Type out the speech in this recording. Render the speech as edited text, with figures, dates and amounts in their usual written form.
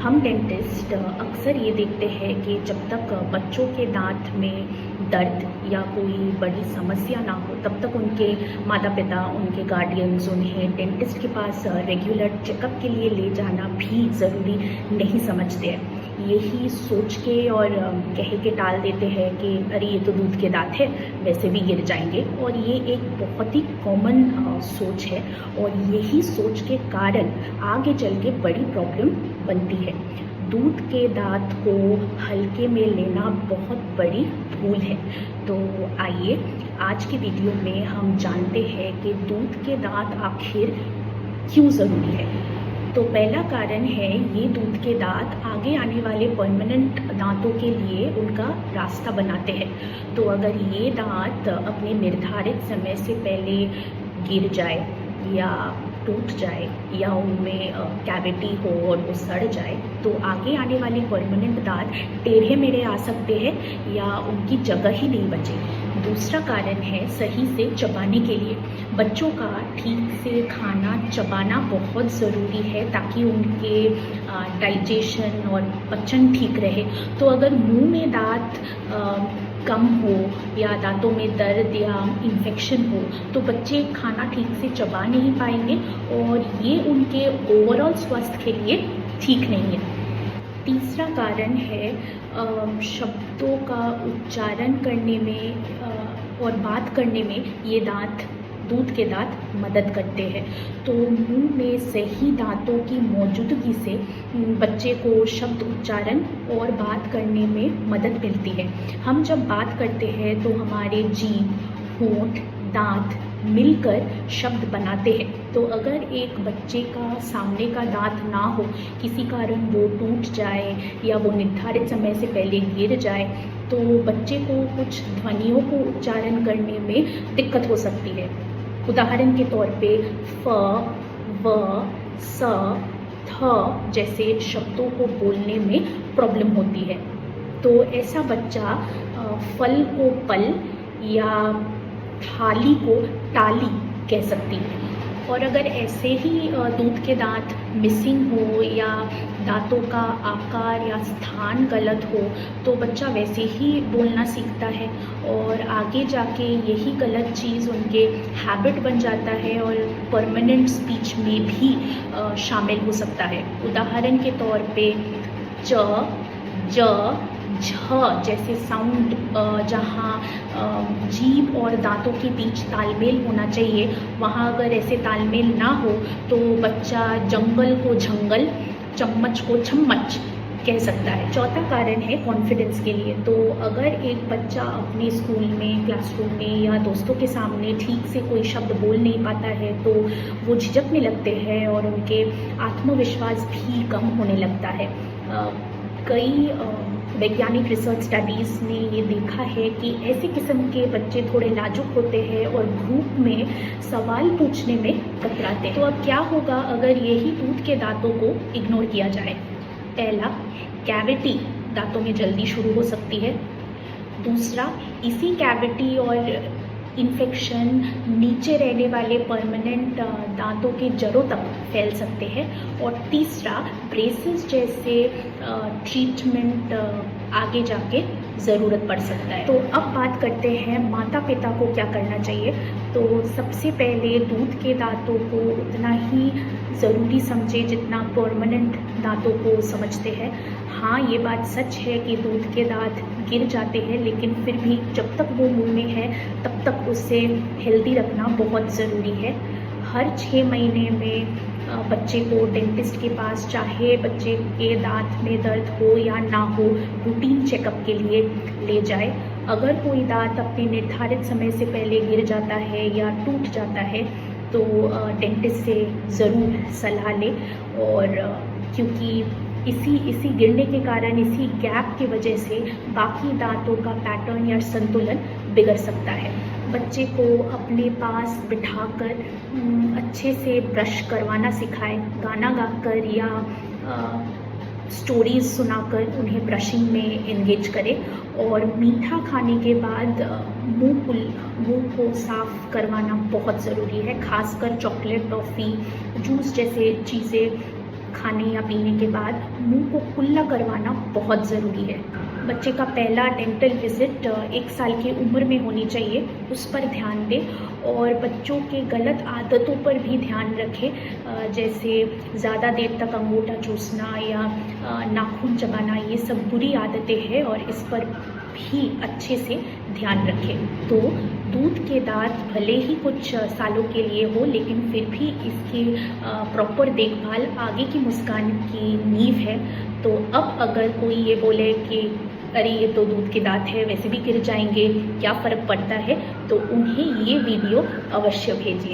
हम डेंटिस्ट अक्सर ये देखते हैं कि जब तक बच्चों के दांत में दर्द या कोई बड़ी समस्या ना हो तब तक उनके माता पिता, उनके गार्डियंस उन्हें डेंटिस्ट के पास रेगुलर चेकअप के लिए ले जाना भी ज़रूरी नहीं समझते हैं। यही सोच के और कह के टाल देते हैं कि अरे ये तो दूध के दांत है, वैसे भी गिर जाएंगे। और ये एक बहुत ही कॉमन सोच है और यही सोच के कारण आगे चल के बड़ी प्रॉब्लम बनती है। दूध के दांत को हल्के में लेना बहुत बड़ी भूल है। तो आइए आज की वीडियो में हम जानते हैं कि दूध के दांत आखिर क्यों ज़रूरी है। तो पहला कारण है ये दूध के दांत आगे आने वाले परमानेंट दांतों के लिए उनका रास्ता बनाते हैं। तो अगर ये दांत अपने निर्धारित समय से पहले गिर जाए या टूट जाए या उनमें कैविटी हो और वो सड़ जाए तो आगे आने वाले परमानेंट दांत टेढ़े मेढ़े आ सकते हैं या उनकी जगह ही नहीं बचेगी। दूसरा कारण है सही से चबाने के लिए। बच्चों का ठीक से खाना चबाना बहुत ज़रूरी है ताकि उनके डाइजेशन और पचन ठीक रहे। तो अगर मुंह में दांत कम हो या दांतों में दर्द या इन्फेक्शन हो तो बच्चे खाना ठीक से चबा नहीं पाएंगे और ये उनके ओवरऑल स्वास्थ्य के लिए ठीक नहीं है। तीसरा कारण है शब्दों का उच्चारण करने में और बात करने में ये दूध के दांत मदद करते हैं। तो मुंह में सही दांतों की मौजूदगी से बच्चे को शब्द उच्चारण और बात करने में मदद मिलती है। हम जब बात करते हैं तो हमारे जीभ, होंठ, दांत मिलकर शब्द बनाते हैं। तो अगर एक बच्चे का सामने का दांत ना हो, किसी कारण वो टूट जाए या वो निर्धारित समय से पहले गिर जाए तो बच्चे को कुछ ध्वनियों को उच्चारण करने में दिक्कत हो सकती है। उदाहरण के तौर पे फ, व, स, थ जैसे शब्दों को बोलने में प्रॉब्लम होती है। तो ऐसा बच्चा फल को पल या थाली को टाली कह सकती है। और अगर ऐसे ही दूध के दांत मिसिंग हो या दांतों का आकार या स्थान गलत हो तो बच्चा वैसे ही बोलना सीखता है और आगे जाके यही गलत चीज़ उनके हैबिट बन जाता है और परमानेंट स्पीच में भी शामिल हो सकता है। उदाहरण के तौर पे च, ज, झ जैसे साउंड जहाँ जीभ और दांतों के बीच तालमेल होना चाहिए वहाँ अगर ऐसे तालमेल ना हो तो बच्चा जंगल को झंगल, चम्मच को छम्मच कह सकता है। चौथा कारण है कॉन्फिडेंस के लिए। तो अगर एक बच्चा अपने स्कूल में, क्लासरूम में या दोस्तों के सामने ठीक से कोई शब्द बोल नहीं पाता है तो वो झिझकने लगते हैं और उनके आत्मविश्वास भी कम होने लगता है। कई वैज्ञानिक रिसर्च स्टडीज़ ने ये देखा है कि ऐसे किस्म के बच्चे थोड़े लाजुक होते हैं और ग्रुप में सवाल पूछने में कतराते हैं। तो अब क्या होगा अगर यही दूध के दांतों को इग्नोर किया जाए? पहला, कैविटी दांतों में जल्दी शुरू हो सकती है। दूसरा, इसी कैविटी और इन्फेक्शन नीचे रहने वाले परमानेंट दांतों के जड़ों तक फैल सकते हैं। और तीसरा, ब्रेसेस जैसे ट्रीटमेंट आगे जाके ज़रूरत पड़ सकता है। तो अब बात करते हैं माता पिता को क्या करना चाहिए। तो सबसे पहले दूध के दांतों को उतना ही ज़रूरी समझे जितना परमानेंट दांतों को समझते हैं। हाँ, ये बात सच है कि दूध के दांत गिर जाते हैं लेकिन फिर भी जब तक वो मुंह में है तब तक उसे हेल्दी रखना बहुत ज़रूरी है। हर 6 महीने में बच्चे को डेंटिस्ट के पास, चाहे बच्चे के दांत में दर्द हो या ना हो, रूटीन चेकअप के लिए ले जाए। अगर कोई दांत अपने निर्धारित समय से पहले गिर जाता है या टूट जाता है तो डेंटिस्ट से ज़रूर सलाह लें। और क्योंकि इसी गिरने के कारण, इसी गैप की वजह से बाकी दांतों का पैटर्न या संतुलन बिगड़ सकता है। बच्चे को अपने पास बिठाकर अच्छे से ब्रश करवाना सिखाएं, गाना गाकर या स्टोरीज सुनाकर उन्हें ब्रशिंग में एंगेज करें। और मीठा खाने के बाद मुंह को साफ़ करवाना बहुत ज़रूरी है। खासकर चॉकलेट, टॉफ़ी, जूस जैसे चीज़ें खाने या पीने के बाद मुंह को कुल्ला करवाना बहुत ज़रूरी है। बच्चे का पहला डेंटल विज़िट 1 साल की उम्र में होनी चाहिए, उस पर ध्यान दें और बच्चों के गलत आदतों पर भी ध्यान रखें, जैसे ज़्यादा देर तक अंगूठा चूसना या नाखून चबाना, ये सब बुरी आदतें हैं और इस पर भी अच्छे से ध्यान रखें। तो दूध के दांत भले ही कुछ सालों के लिए हो, लेकिन फिर भी इसकी प्रॉपर देखभाल आगे की मुस्कान की नींव है। तो अब अगर कोई ये बोले कि अरे ये तो दूध के दांत है, वैसे भी गिर जाएंगे, क्या फ़र्क पड़ता है, तो उन्हें ये वीडियो अवश्य भेजिए।